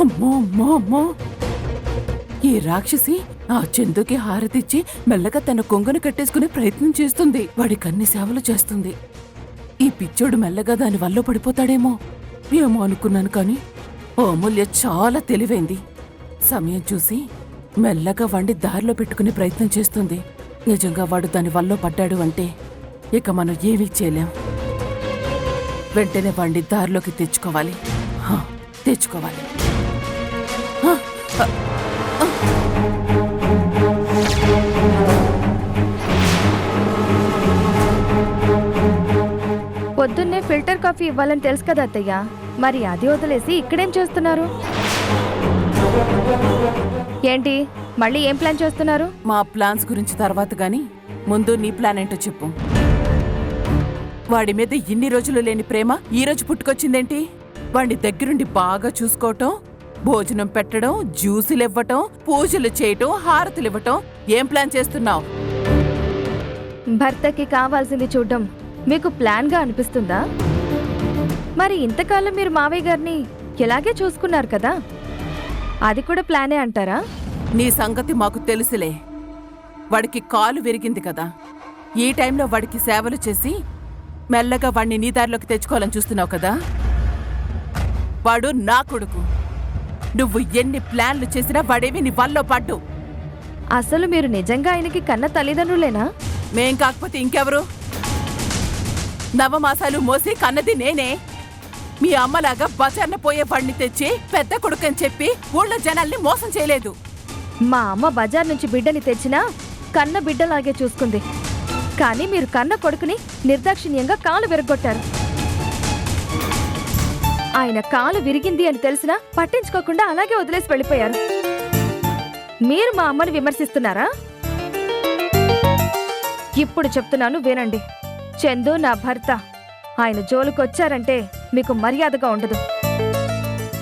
అమ్మో అమ్మో అమ్మో! ఈ రాక్షసి ఆ చందుకి హారతిచ్చి మెల్లగా తన కొంగును కట్టేసుకునే ప్రయత్నం చేస్తుంది. వాడికి అన్ని సేవలు చేస్తుంది. ఈ పిచ్చోడు మెల్లగా దాని వల్ల పడిపోతాడేమో ఏమో అనుకున్నాను, కానీ ఓ అమూల్య చాలా తెలివైంది. సమయం చూసి మెల్లగా వాడిని దారిలో పెట్టుకునే ప్రయత్నం చేస్తుంది. నిజంగా వాడు దాని వల్ల పడ్డాడు అంటే ఇక మనం ఏమీ చేయలేం. వెంటనే వాడిని దారిలోకి తెచ్చుకోవాలి. తెచ్చుకోవాలి. పొద్దున్నే ఫిల్టర్ కాఫీ ఇవ్వాలని తెలుసు కదా అత్తయ్య, మరి అది వదిలేసి ఇక్కడేం చేస్తున్నారు? ఏంటి మళ్ళీ ఏం ప్లాన్ చేస్తున్నారు? మా ప్లాన్స్ గురించి తర్వాత గాని ముందు నీ ప్లాన్ ఏంటో చెప్పు. వాడి మీద ఇన్ని రోజులు లేని ప్రేమ ఈ రోజు పుట్టుకొచ్చిందేంటి? వాడి దగ్గరుండి బాగా చూసుకోవటం, భోజనం పెట్టడం, జ్యూసులు ఇవ్వటం, పూజలు చేయటం, హారతులు ఇవ్వటం. ఏం ప్లాన్ చేస్తున్నావు? భర్తకి కావాల్సింది చూడడం మీకు ప్లాన్ గా అనిపిస్తుందా? మరి ఇంతకాలం మీరు మావయ్య గారిని ఇలాగే చూసుకున్నారు కదా, అది కూడా ప్లానే అంటారా? నీ సంగతి మాకు తెలుసులే. వాడికి కాలు విరిగింది కదా, ఈ టైంలో వాడికి సేవలు చేసి మెల్లగా వాడిని నీ దారిలోకి తెచ్చుకోవాలని చూస్తున్నావు కదా. వాడు నా కొడుకు. నువ్వు ఎన్ని ప్లాన్లు చేసినా వాడేవి నీ వల్లో పడ్డు. అసలు మీరు నిజంగా ఆయనకి కన్న తల్లిదండ్రులేనా? మేం కాకపోతే ఇంకెవరు? నవమాసాలు మోసి కన్నది నేనే. మీ అమ్మలాగా బజార్న పోయే వాడిని తెచ్చి పెద్ద కొడుకని చెప్పి ఊళ్ళో జనాల్ని మోసం చేయలేదు. మా అమ్మ బజార్ నుంచి బిడ్డని తెచ్చినా కన్న బిడ్డలాగే చూసుకుంది, కానీ మీరు కన్న కొడుకుని నిర్దాక్షిణ్యంగా కాలు విరగొట్టారు. ఆయన కాలు విరిగింది అని తెలిసినా పట్టించుకోకుండా అలాగే వదిలేసి వెళ్ళిపోయారు. మీరు మా అమ్మని విమర్శిస్తున్నారా? ఇప్పుడు చెప్తున్నాను వినండి. చందు నా భర్త. ఆయన జోలుకొచ్చారంటే మీకు మర్యాదగా ఉండదు.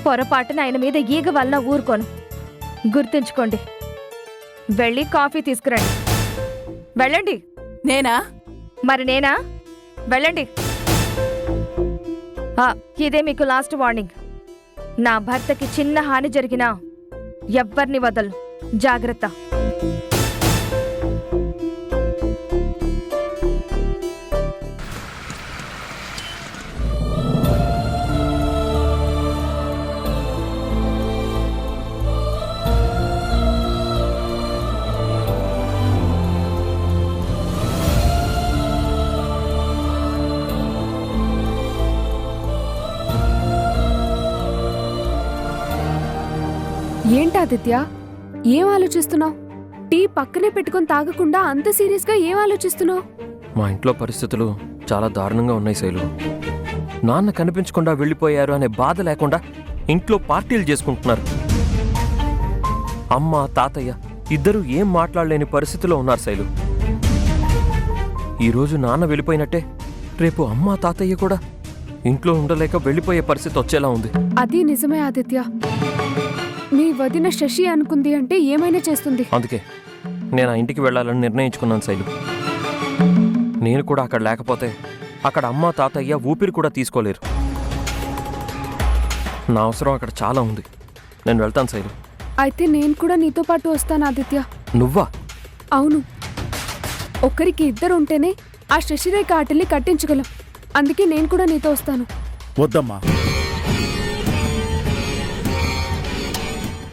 పొరపాటున ఆయన మీద ఈగ వలన ఊరుకోను, గుర్తుంచుకోండి. వెళ్ళి కాఫీ తీసుకురండి. వెళ్ళండి. నేనా? మరి నేనా? వెళ్ళండి. ఇదే మీకు లాస్ట్ వార్నింగ్. నా భర్తకి చిన్న హాని జరిగినా ఎవ్వర్ని వదలను. జాగ్రత్త. ఏంటాదిత్య, ఏం ఆలోచిస్తున్నావు? టీ పక్కనే పెట్టుకొని తాగకుండా అంత సీరియస్గా ఏం ఆలోచిస్తున్నావు? మా ఇంట్లో పరిస్థితులు చాలా దారుణంగా ఉన్నాయి శైలు. నాన్న కనిపించకుండా వెళ్ళిపోయారు అనే బాధ లేకుండా ఇంట్లో పార్టీలు చేసుకుంటున్నారు. అమ్మ తాతయ్య ఇద్దరూ ఏం మాట్లాడలేని పరిస్థితిలో ఉన్నారు శైలు. ఈరోజు నాన్న వెళ్ళిపోయినట్టే రేపు అమ్మ తాతయ్య కూడా ఇంట్లో ఉండలేక వెళ్ళిపోయే పరిస్థితి వచ్చేలా ఉంది. అది నిజమే ఆదిత్య. మీ వదిన శశి అనుకుంది అంటే ఏమైనా చేస్తుంది. అందుకే నేను ఆ ఇంటికి వెళ్ళాలని నిర్ణయించుకున్నాను శైలు. నేను కూడా అక్కడ లేకపోతే అక్కడ అమ్మ తాతయ్య ఊపిరి కూడా తీసుకోలేరు. నా అవసరం అక్కడ చాలా ఉంది. నేను వెళ్తాను శైలు. అయితే నేను కూడా నీతో పాటు వస్తాను ఆదిత్య. నువ్వా? అవును. ఒక్కరికి ఇద్దరు ఉంటేనే ఆ శశిరేఖ ఆటల్ని కట్టించగలం. అందుకే నేను కూడా నీతో వస్తాను. వద్దమ్మా,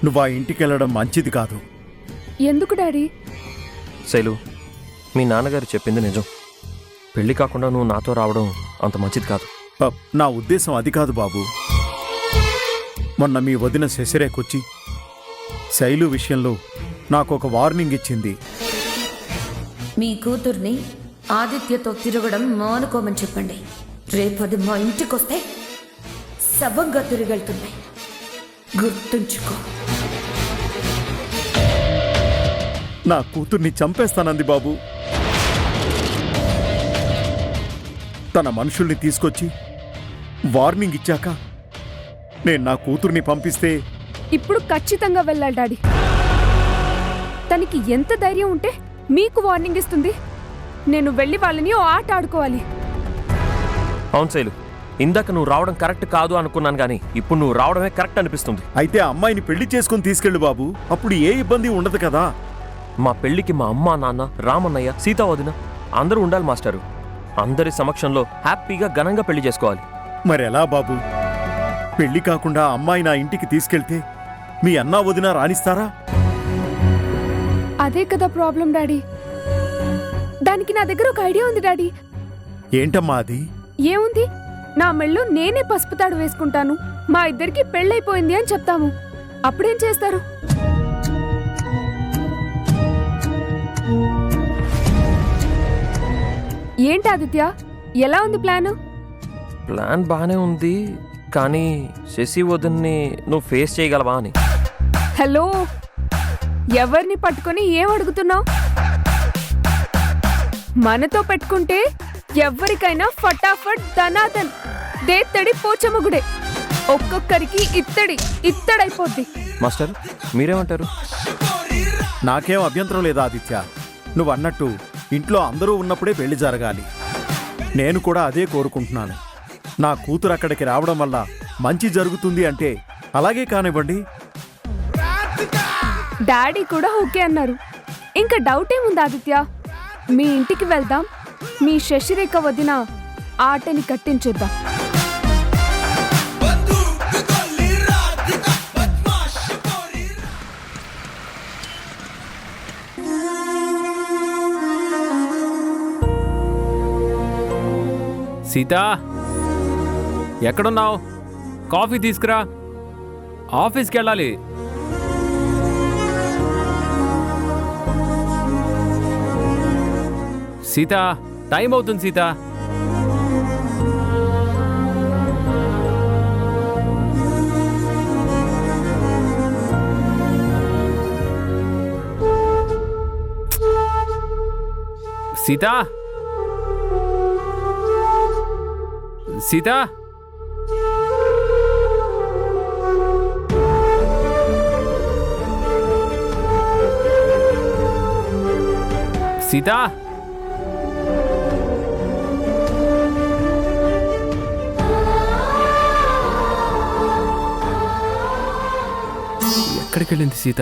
నువ్వు ఆ ఇంటికి వెళ్ళడం మంచిది కాదు. ఎందుకు డాడీ? శైలు, మీ నాన్నగారు చెప్పింది నిజం. పెళ్లి కాకుండా నువ్వు నాతో రావడం అంత మంచిది కాదు. నా ఉద్దేశం అది కాదు బాబు. మొన్న మీ వదిన శశిరేఖొచ్చి శైలు విషయంలో నాకు ఒక వార్నింగ్ ఇచ్చింది. మీ కూతుర్ని ఆదిత్యతో తిరగడం మానుకోమని చెప్పండి. రేపది మా ఇంటికొస్తే శవంగా తిరిగెళ్తుంది. గుర్తుంచుకో. నా కూతుర్ని చంపేస్తానంది బాబు. తన మనుషుల్ని తీసుకొచ్చి వార్నింగ్ ఇచ్చాక నేను నా కూతుర్ని పంపిస్తే ఇప్పుడు ఖచ్చితంగా వెళ్ళాలి డాడీ. తనకి ఎంత ధైర్యం ఉంటే మీకు వార్నింగ్ ఇస్తుంది? నేను వెళ్ళి వాళ్ళని ఓ ఆట ఆడుకోవాలి. అవును శైలు, ఇందాక నువ్వు రావడం కరెక్ట్ కాదు అనుకున్నాను కానీ ఇప్పుడు నువ్వు రావడమే కరెక్ట్ అనిపిస్తుంది. అయితే ఆ అమ్మాయిని పెళ్లి చేసుకుని తీసుకెళ్ళు బాబు, అప్పుడు ఏ ఇబ్బంది ఉండదు కదా. మా పెళ్లికి మా అమ్మ, నాన్న, రామన్నయ్య, సీతా వదిన అందరూ ఉండాలి మాస్టారు. అందరి సమక్షంలో హ్యాపీగా ఘనంగా పెళ్లి చేసుకోవాలి. మరెలా బాబు? పెళ్లి కాకుండా ఆ అమ్మాయి నా ఇంటికి తీసుకెళ్తే మీ అన్నా వదిన రాణిస్తారా? అదే కదా ప్రాబ్లం డాడీ. దానికి నా దగ్గర ఒక ఐడియా ఉంది డాడీ. ఏంటమ్మా అది? ఏముంది, నా మెళ్ళు నేనే పసుపు తాడు వేసుకుంటాను, మా ఇద్దరికి పెళ్ళైపోయింది అని చెప్తాము. అప్పుడేం చేస్తారు? ఏంటి ఆదిత్య, ఎలా ఉంది ప్లాను? ప్లాన్ బాగానే ఉంది కానీ శశి వదిన్ని నువ్వు ఫేస్ చేయగలవా అని. హలో, ఎవరిని పట్టుకొని ఏం అడుగుతున్నావు? మనతో పెట్టుకుంటే ఎవరికైనా ఫటాఫట్ ధనాధన్ దేత్తడి పోచముగుడే. ఒక్కొక్కరికి ఇత్తడైపోద్ది. మాస్టర్ మీరేమంటారు? నాకేం అభ్యంతరం లేదా ఆదిత్య. నువ్వు అన్నట్టు ఇంట్లో అందరూ ఉన్నప్పుడే పెళ్లి జరగాలి. నేను కూడా అదే కోరుకుంటున్నాను. నా కూతురు అక్కడికి రావడం వల్ల మంచి జరుగుతుంది అంటే అలాగే కానివ్వండి. డాడీ కూడా ఓకే అన్నారు. ఇంకా డౌట్ ఏముంది ఆదిత్య? మీ ఇంటికి వెళ్దాం, మీ శశిరేఖ వదిన ఆటని కట్టించేద్దాం. సీతా, ఎక్కడున్నావు? కాఫీ తీసుకురా, ఆఫీస్కి వెళ్ళాలి. సీతా, టైం అవుతుంది సీతా. సీతా, సీతా, సీతా, ఎక్కడికి వెళ్ళింది సీత?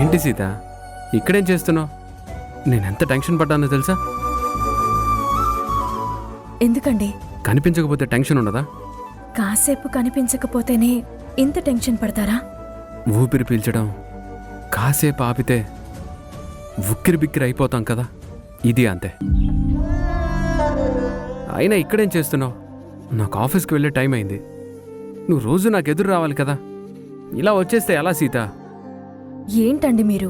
ఏంటి సీత, ఇక్కడేం చేస్తున్నావు? నేనెంత టెన్షన్ పడ్డానో తెలుసా? ఎందుకండి? కనిపించకపోతే టెన్షన్ ఉండదా? కాసేపు కనిపించకపోతేనే ఇంత టెన్షన్ పడతారా? ఊపిరి పీల్చడం కాసేపు ఆపితే ఉక్కిరి బిక్కిరి అయిపోతాం కదా, ఇది అంతే. అయినా ఇక్కడేం చేస్తున్నావు? నాకు ఆఫీస్కి వెళ్ళే టైం అయింది. నువ్వు రోజు నాకు ఎదురు రావాలి కదా. ఇలా వచ్చేస్తే ఎలా సీత? ఏంటండి మీరు?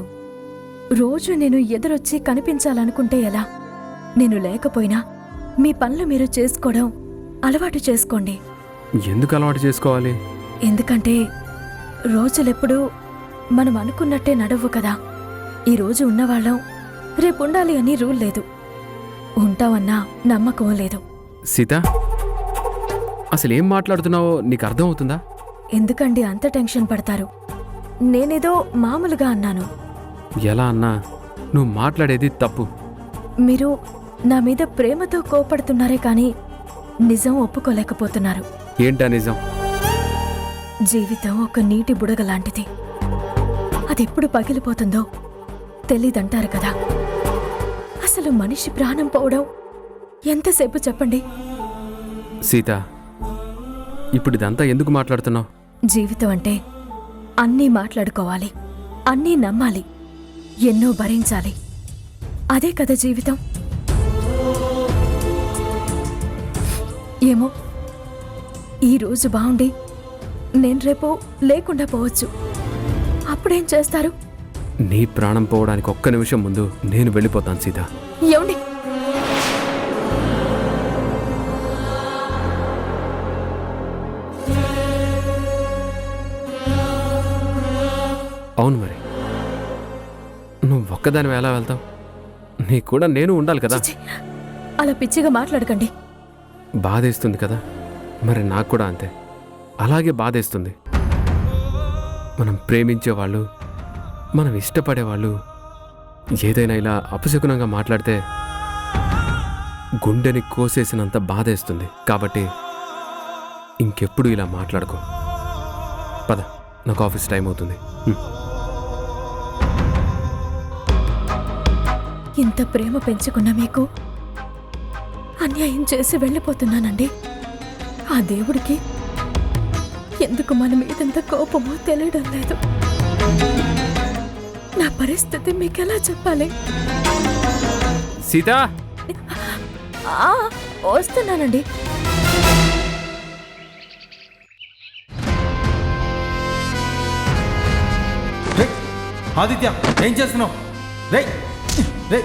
రోజు నేను ఎదురొచ్చి కనిపించాలనుకుంటే ఎలా? నేను లేకపోయినా మీ పనులు మీరు చేసుకోవడం అలవాటు చేసుకోండి. ఎందుకు అలవాటు చేసుకోవాలి? ఎందుకంటే రోజులెప్పుడూ మనం అనుకున్నట్టే నడవ్వు కదా. ఈరోజు ఉన్నవాళ్ళం రేపు ఉండాలి అని రూల్ లేదు, ఉంటామన్నా నమ్మకం లేదు. సీత, అసలు ఏం మాట్లాడుతున్నావో నీకు అర్థమవుతుందా? ఎందుకండి అంత టెన్షన్ పడతారు? నేనేదో మామూలుగా అన్నాను. ఎలా అన్నా నువ్వు మాట్లాడేది తప్పు. మీరు నా మీద ప్రేమతో కోపడుతున్నారే కానీ నిజం ఒప్పుకోలేకపోతున్నారు. ఏంటా నిజం? జీవితం ఒక నీటి బుడగ లాంటిది. అదెప్పుడు పగిలిపోతుందో తెలీదంటారు కదా. అసలు మనిషి ప్రాణం పోవడం ఎంతసేపు చెప్పండి? సీత, ఇప్పుడు ఇదంతా ఎందుకు మాట్లాడుతున్నావు? జీవితం అంటే అన్నీ మాట్లాడుకోవాలి, అన్నీ నమ్మాలి, ఎన్నో భరించాలి. అదే కదా జీవితం. ఏమో, ఈరోజు బాగుండి నేను రేపు లేకుండా పోవచ్చు. అప్పుడేం చేస్తారు? నీ ప్రాణం పోవడానికి ఒక్క నిమిషం ముందు నేను వెళ్ళిపోతాను సీత. ఏమండి? అవును మరి, నువ్వు ఒక్కదానివి ఎలా వెళ్తావు? నీకు కూడా నేను ఉండాలి కదా. ఛీ, అలా పిచ్చిగా మాట్లాడకండి. బాధేస్తుంది కదా, మరి నాకు కూడా అంతే, అలాగే బాధేస్తుంది. మనం ప్రేమించేవాళ్ళు, మనం ఇష్టపడేవాళ్ళు ఏదైనా ఇలా అపశకునంగా మాట్లాడితే గుండెని కోసేసినంత బాధేస్తుంది. కాబట్టి ఇంకెప్పుడు ఇలా మాట్లాడుకో. పద, నాకు ఆఫీస్ టైం అవుతుంది. ఇంత ప్రేమ పెంచుకున్న మీకు అన్యాయం చేసి వెళ్ళిపోతున్నానండి. ఆ దేవుడికి ఎందుకు మన మీదంత కోపమో తెలియడం లేదు. నా పరిస్థితి మీకెలా చెప్పాలి? సీత, వస్తున్నానండి. ఆదిత్య, ఏం చేస్తున్నావు? రే రే,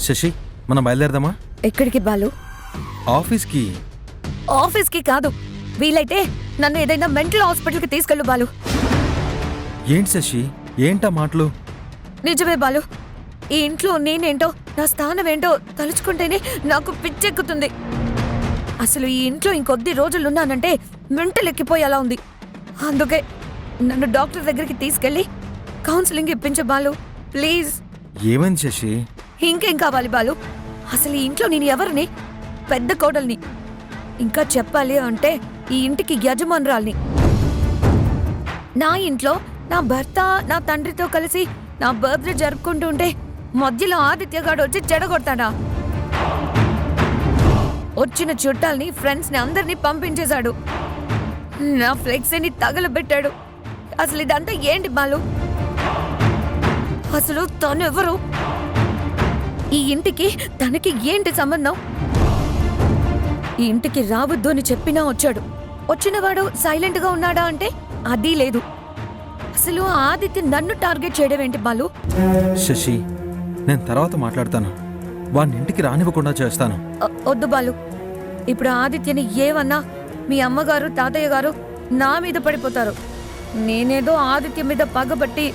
శశి, మనం బయలుదేరదామా? ఎక్కడికి బాలు? ఆఫీస్కి. ఆఫీస్కి కాదు, వీలైతే నన్ను ఏదైనా మెంటల్ హాస్పిటల్కి తీసుకెళ్ళు బాలు. ఏంటి శశి, ఏంటా మాటలు? నిజమే బాలు, ఈ ఇంట్లో నేనేంటో, నా స్థానం ఏంటో తలుచుకుంటేనే నాకు పిచ్చెక్కుతుంది. అసలు ఈ ఇంట్లో ఇంకొద్ది రోజులున్నానంటే మెంటల్ ఎక్కిపోయేలా ఉంది. అందుకే నన్ను డాక్టర్ దగ్గరికి తీసుకెళ్ళి కౌన్సిలింగ్ ఇప్పించు బాలు, ప్లీజ్. ఏమైంది శశి? ఇంకేం కావాలి బాలు? అసలు ఈ ఇంట్లో నేను ఎవరిని? పెద్ద కోడల్ని. ఇంకా చెప్పాలి అంటే ఈ ఇంటికి యజమానురాల్ని. నా ఇంట్లో నా భర్త నా తండ్రితో కలిసి నా బర్త్డే జరుపుకుంటూ ఉంటే మధ్యలో ఆదిత్యగాడు వచ్చి చెడగొడతాడా? వచ్చిన చుట్టాల్ని, ఫ్రెండ్స్ని అందరినీ పంపించేశాడు. నా ఫ్లెక్సీని తగలబెట్టాడు. అసలు ఇదంతా ఏంటి బాలు? అసలు తను ఎవరు? ఈ ఇంటికి తనకి ఏంటి సంబంధం? ఈ ఇంటికి రావద్దు అని చెప్పినా వచ్చాడు. వచ్చినవాడు సైలెంట్ గా ఉన్నాడా అంటే అది లేదు. అసలు ఆదిత్య నన్ను టార్గెట్ చేయడం ఏంటి బాలు? శశి, నేను తర్వాత మాట్లాడతాను. వాడిని ఇంటికి రానివ్వకుండా చేస్తాను. వద్దు బాలు, ఇప్పుడు ఆదిత్యని ఏమన్నా మీ అమ్మగారు తాతయ్య గారు నా మీద పడిపోతారు. నేనేదో ఆదిత్య మీద పగబట్టి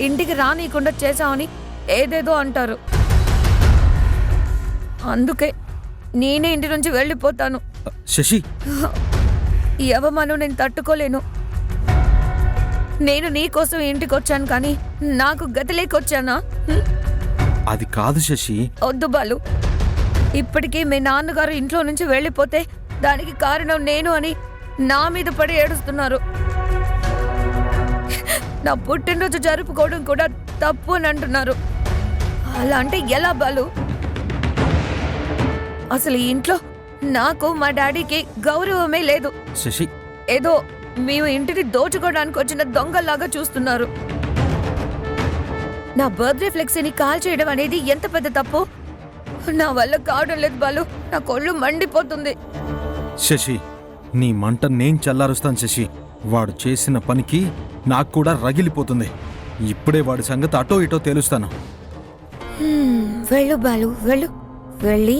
ఇంటికి రానియకుండా చేశామని ఏదేదో అంటారు. అందుకే నేనే ఇంటి నుంచి వెళ్ళిపోతాను. శశి, ఈ అవమానం నేను తట్టుకోలేను. నేను నీ కోసం ఇంటికి వచ్చాను కానీ నాకు గతి లేకొచ్చానా? అది కాదు శశి. వద్దు బాలు, ఇప్పటికీ మీ నాన్నగారు ఇంట్లో నుంచి వెళ్ళిపోతే దానికి కారణం నేను అని నా మీద పడి ఏడుస్తున్నారు. నా పుట్టినరోజు జరుపుకోవడం కూడా తప్పు అని అంటున్నారు. అలా అంటే ఎలా బాలు? అసలు ఈ ఇంట్లో నాకు మా డాడీకి గౌరవమే లేదు. శశి, ఏదో మేము ఇంటిని దోచుకోవడానికి వచ్చిన దొంగల్లాగా చూస్తున్నారు. నా బర్త్డే ఫ్లెక్సీని కాల్ చేయడం అనేది ఎంత పెద్ద తప్పు? నా వల్ల కావడం లేదు బాలు, నా కొళ్ళు మండిపోతుంది. శశి, నీ మంట నేను చల్లారుస్తాను శశి. వాడు చేసిన పనికి నాకు కూడా రగిలిపోతుంది. ఇప్పుడే వాడి సంగతి అటో ఇటో తేలుస్తాను. వెళ్ళు బాలు, వెళ్ళు. వెళ్ళి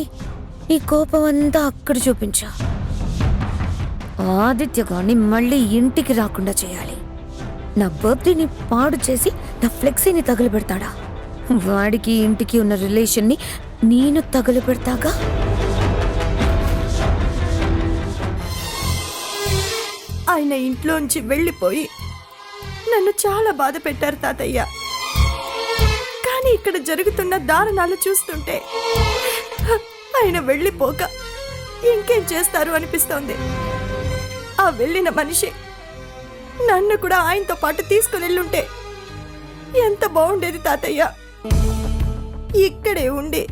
నీ కోపం అంతా అక్కడ చూపించా. ఆదిత్య గారిని మళ్ళీ ఇంటికి రాకుండా చేయాలి. నా బర్త్డేని పాడు చేసి నా ఫ్లెక్సీని తగలబెడతాడా? వాడికి ఇంటికి ఉన్న రిలేషన్ని నేను తగలబెడతాగా. ఆయన ఇంట్లోంచి వెళ్ళిపోయి నన్ను చాలా బాధ పెట్టారు తాతయ్య. కానీ ఇక్కడ జరుగుతున్న దారుణాలు చూస్తుంటే ఆయన వెళ్ళిపోక ఇంకేం చేస్తారు అనిపిస్తోంది. ఆ వెళ్ళిన మనిషి నన్ను కూడా ఆయనతో పాటు తీసుకుని వెళ్ళుంటే ఎంత బాగుండేది తాతయ్య. ఇక్కడే ఉండి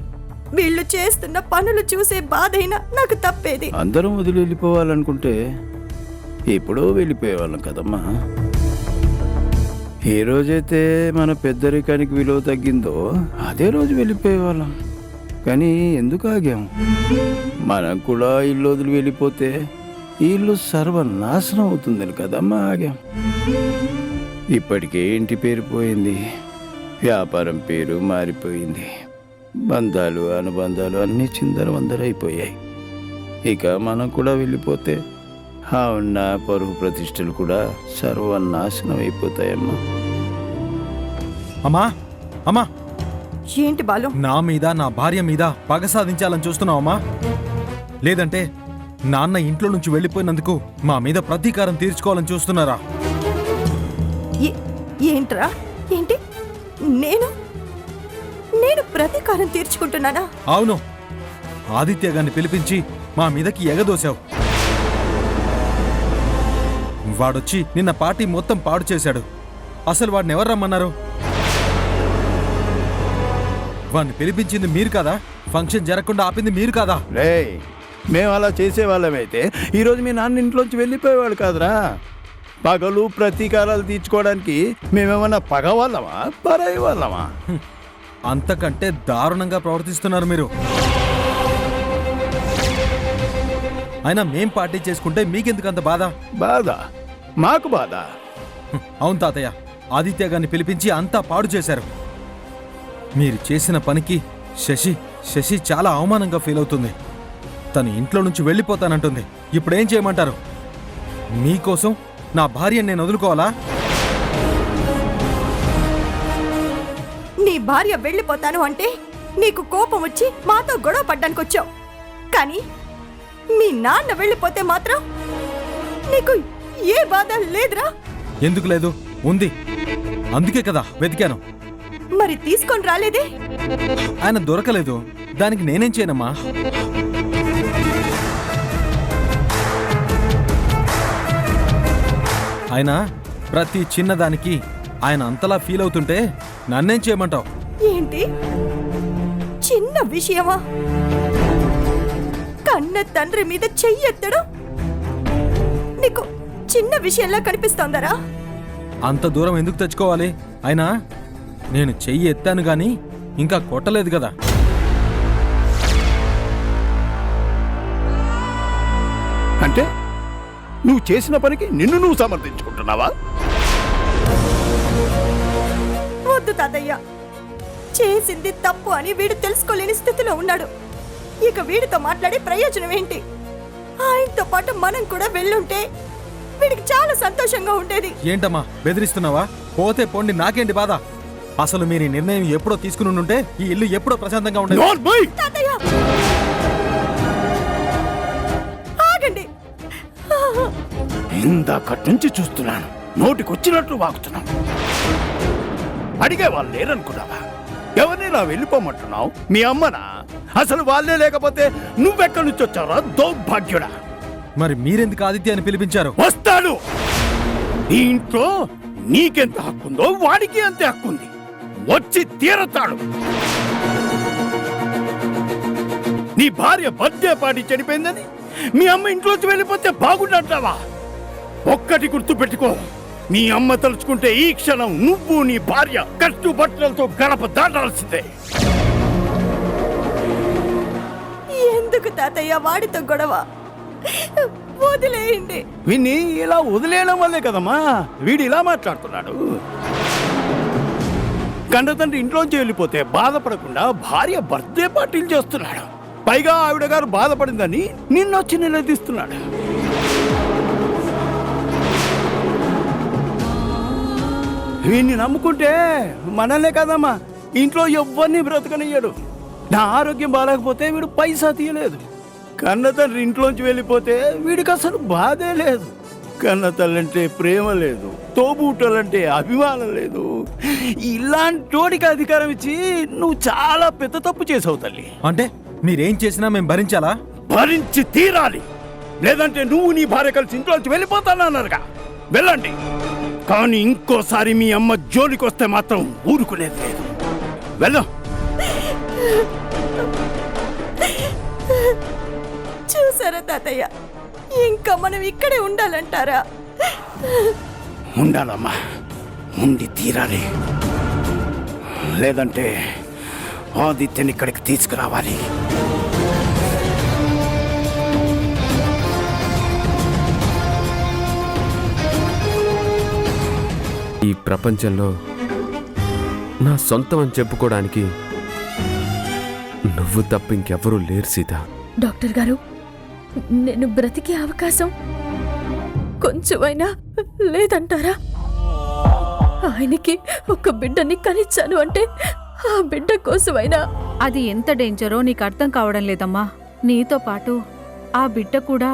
వీళ్ళు చేస్తున్న పనులు చూసే బాధైనా నాకు తప్పేది. అందరం వదిలి వెళ్ళిపోవాలనుకుంటే ఎప్పుడో వెళ్ళిపోయేవాళ్ళం కదమ్మా. ఏ రోజైతే మన పెద్దరికానికి విలువ తగ్గిందో అదే రోజు వెళ్ళిపోయేవాళ్ళం. కానీ ఎందుకు ఆగాం? మనం కూడా ఇల్లు వదిలి వెళ్ళిపోతే ఈ ఇల్లు సర్వనాశనం అవుతుందని కదమ్మా ఆగాం. ఇప్పటికే ఇంటి పేరు పోయింది, వ్యాపారం పేరు మారిపోయింది, బంధాలు అనుబంధాలు అన్నీ చిందరవందరైపోయాయి. ఇక మనం కూడా వెళ్ళిపోతే ఆ ఉన్న పరువు ప్రతిష్టలు కూడా సర్వనాశనం అయిపోతాయమ్మా. అమ్మా అమ్మా, ఏంటి బాలు? నా మీద నా భార్య మీద పగ సాధించాలని చూస్తున్నావమ్మా? లేదంటే నాన్న ఇంట్లో నుంచి వెళ్ళిపోయినందుకు మా మీద ప్రతీకారం తీర్చుకోవాలని చూస్తున్నారా? ఏంట్రా? ఏంటి? నేను ప్రతీకారం తీర్చుకుంటున్నానా? అవును, ఆదిత్య గారిని పిలిపించి మా మీదకి ఎగదోశావు. వాడొచ్చి నిన్న పార్టీ మొత్తం పాడు చేశాడు. అసలు వాడిని ఎవరు రమ్మన్నారు? వాడిని పిలిపించింది మీరు కదా, ఫంక్షన్ జరగకుండా ఆపింది మీరు కదా? రే, మేము అలా చేసేవాళ్ళమైతే ఈరోజు మీ నాన్న ఇంట్లోంచి వెళ్ళిపోయేవాడు కాదురా. పగలు ప్రతీకారాలు తీర్చుకోవడానికి మేమేమన్నా పగవాళ్ళమా, పరాయి వాళ్ళమా? అంతకంటే దారుణంగా ప్రవర్తిస్తున్నారు మీరు. అయినా మేం పార్టీ చేసుకుంటే మీకెందుకు అంత బాధ? బాధ? మాకు బాధ? అవును తాతయ్య, ఆదిత్య గారిని పిలిపించి అంతా పాడు చేశారు. మీరు చేసిన పనికి శశి చాలా అవమానంగా ఫీల్ అవుతుంది. తను ఇంట్లో నుంచి వెళ్ళిపోతానంటుంది. ఇప్పుడేం చేయమంటారు? మీకోసం నా భార్యను నేను వదులుకోవాలా? నీ భార్య వెళ్ళిపోతాను అంటే నీకు కోపం వచ్చి మాతో గొడవ పడ్డానికి వచ్చావు. కానీ మీ నాన్న వెళ్ళిపోతే మాత్రం నీకు ఏ బాధ లేదురా? ఎందుకు లేదు? ఉంది. అందుకే కదా వెతికాను. మరి తీసుకొని రాలేదే? ఆయన దొరకలేదు. దానికి నేనేం చేయనమ్మా? ఆయన ప్రతి చిన్నదానికి ఆయన అంతలా ఫీల్ అవుతుంటే నన్నేం చేయమంటావు? ఏంటి? చిన్న విషయమా? కన్న తండ్రి మీద చెయ్యెత్తడం నీకు చిన్న విషయంలా కనిపిస్తోందరా? అంత దూరం ఎందుకు తెచ్చుకోవాలి? అయినా నేను చెయ్యి ఎత్తాను గాని ఇంకా కొట్టలేదు కదా. అంటే నువ్వు చేసిన పనికి నిన్ను నువ్వు సమర్థించుకుంటున్నావా? వద్దు తాతయ్య, చేసింది తప్పు అని వీడు తెలుసుకోలేని స్థితిలో ఉన్నాడు. ఇక వీడితో మాట్లాడే ప్రయోజనం ఏంటి? ఆయనతో పాటు మనం కూడా వెళ్ళుంటే వీడికి చాలా సంతోషంగా ఉండేది. ఏంటమ్మా బెదిరిస్తున్నావా? పోతే పోండి, నాకేంటి బాధ? అసలు మీరు ఈ నిర్ణయం ఎప్పుడో తీసుకుని ఉంటే ఈ ఇల్లు ఎప్పుడో ప్రశాంతంగా ఉండేది. తాతయ్య ఆగండి. ఇందాకటి నుంచి చూస్తున్నాను, నోటికొచ్చినట్లు వాగుతున్నావు. అడిగే వాళ్ళు లేరనుకున్నావా? ఎవరిని వెళ్ళిపోమంటున్నావు? మీ అమ్మనా? అసలు వాళ్ళే లేకపోతే నువ్వెక్కడి నుంచి వచ్చావురా దౌర్భాగ్యుడా? మరి మీరెందుకు ఆదిత్యాన్ని పిలిపించారు? వస్తాడు. ఈ ఇంట్లో నీకెంత హక్కుందో వాడికి అంతే హక్కుంది. వచ్చి తీరతాడు. నీ భార్య బర్త్డే పార్టీ చనిపోయిందని మీ అమ్మ ఇంట్లోంచి వెళ్ళిపోతే బాగుండంటావా? ఒక్కటి గుర్తు పెట్టుకో, మీ అమ్మ తలుచుకుంటే ఈ క్షణం నువ్వు నీ భార్య కట్టుబట్టలతో గడప దాటాల్సిందే. ఎందుకు తాతయ్య వాడితో గొడవ? వదిలేయండి. విన్ని ఇలా వదిలేయడం వల్లే కదమ్మా వీడు ఇలా మాట్లాడుతున్నాడు. కన్నతండ్రి ఇంట్లోంచి వెళ్ళిపోతే బాధపడకుండా భార్య బర్త్డే పార్టీలు చేస్తున్నాడు. పైగా ఆవిడ గారు బాధపడిందని నిన్నొచ్చి నిలదీస్తున్నాడు. వీడిని నమ్ముకుంటే మనల్నే కదమ్మా ఇంట్లో ఎవ్వరిని బ్రతకనియ్యాడు. నా ఆరోగ్యం బాగాలేకపోతే వీడు పైసా తీయలేదు. కన్నతండ్రి ఇంట్లోంచి వెళ్ళిపోతే వీడికి అసలు బాధే లేదు. కన్నతల్లంటే ప్రేమ లేదు, తోబూటలంటే అభిమానం లేదు. ఇలాంటోడికి అధికారం ఇచ్చి నువ్వు చాలా పెద్ద తప్పు చేసావు తల్లి. అంటే మీరేం చేసినా మేము భరించాలా? భరించి తీరాలి. లేదంటే నువ్వు నీ భార్య కలిసి ఇంట్లోంచి వెళ్ళిపోతానన్నారుగా, వెళ్ళండి. కానీ ఇంకోసారి మీ అమ్మ జోలికి వస్తే మాత్రం ఊరుకునేది లేదు. వెళ్ళు. చూసారా తాతయ్య, ఇంకా మనం ఇక్కడే ఉండాలంటారా? ఉండాలమ్మా, ఉండి తీరాలి. లేదంటే ఆదిత్యని ఇక్కడికి తీసుకురావాలి. ఈ ప్రపంచంలో నా సొంతం అని చెప్పుకోవడానికి నువ్వు తప్ప ఇంకెవ్వరూ లేరు సీత. డాక్టర్ గారు, నేను బ్రతికే అవకాశం కొంచెమైనా లేదంటారా? ఆయనకి ఒక బిడ్డని కనిచ్చాను అంటే ఆ బిడ్డ కోసమైనా. అది ఎంత డేంజరో నీకు అర్థం కావడం లేదమ్మా. నీతో పాటు ఆ బిడ్డ కూడా